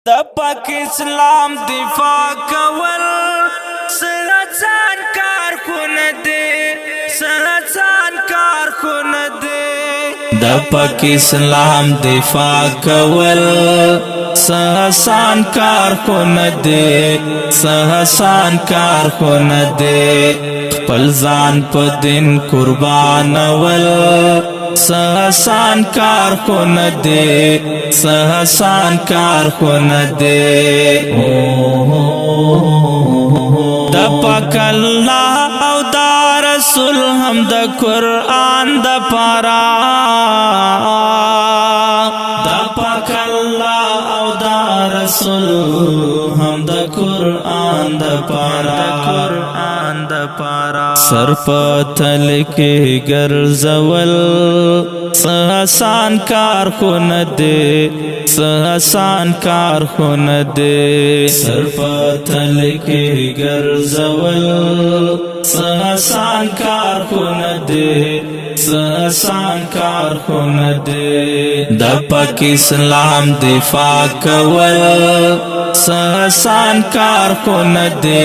د پاک اسلام دفاع کول سرسان کارخونه دي سرسان کارخونه دي د پاک اسلام دفاع کول سرسان کارخونه دي سرسان کارخونه دي خپل ځان په دین قربانول सहसान कारखुना दे सहसान कारखुना दे द पाक अल्लाह औ द रसूल हम द कुरान द पारा द पाक अल्लाह औ द रसूल हम द कुरान द पारा सर पतल के गर्जवल सहसान कारखुना दे सहसान कारखुना दे सर पतल के गर्जवल सहसान कारखुना दे सहसान कारखुना दे द पाक इस्लाम दिफा कवल सहसान कारखुना दे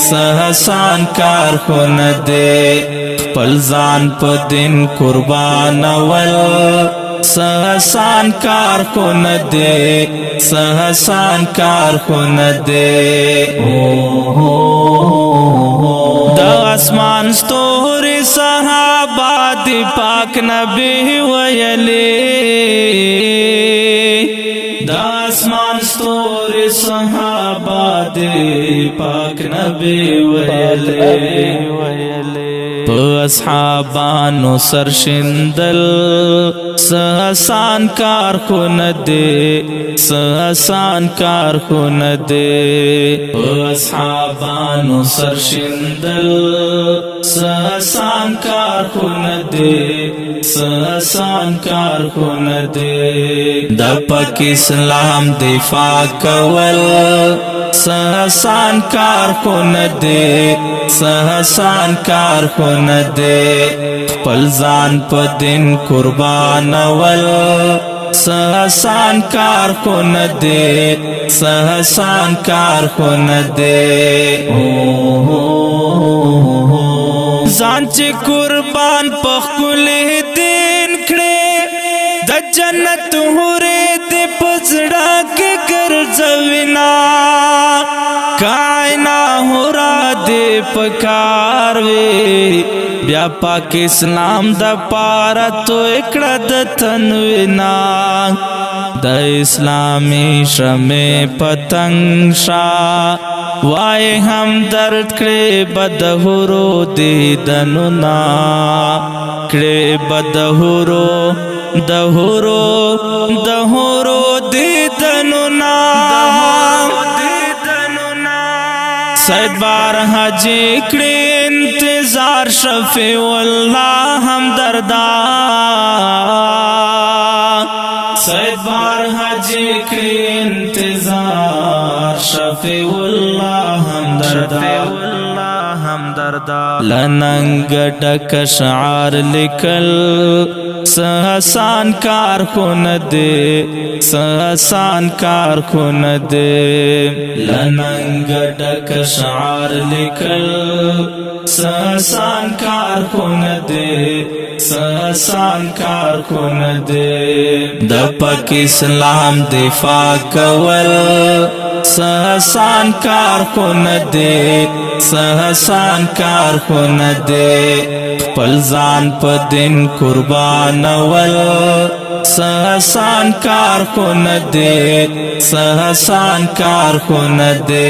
सहसान कारखुना दे खपल ځان په دین قربانول सहसान कारखुना दे सहसान कारखुना दे د اسمان ستوري صحابه دی پاک نبی ویلی د اسمان ستوري صحابه دی پاک نبی ویلی اصحابانو سرشندل सहसान कारखुना दे सहसान कारखुना दे असहाबानो सरशिंदल सहसान कारखुना दे सहसान कारखुना दे द पाक इस्लाम दिफा कवल सहसान कारखुना दे सहसान कारखुना दे खपल ځان په دین قربانول सहसान कारखुना दे सहसान कारखुना दे ځان چې قربان په خپل دین کړي د جنت هورې دې پزړه کې ګرځوینا کائنا هورا دې پکار وي بیا پاک اسلام د پارا تو اکڑا د تنوینا د اسلامی شمع پتنگ شا وای هم درد کړي بدهورو دیدنونا کړي بدهورو دهورو دیدنونا سید بار حاجی کړي انتظار شفیع اللہ ہمدردا سید بار حاجی کی انتظار شفیع اللہ ہمدردا لننگ ڈک شعار لکل सहसान कारखुना दे सहसान कारखुना दे लनंग डक शार लिखल सहसान कारखुना दे सहसान कारखुना दे द पाक इस्लाम दिफा कवल सहसान कारखुना दे सहसान कारखुना दे खपल ځان په دین قربانول सहसान कारखुना दे सहसान कारखुना दे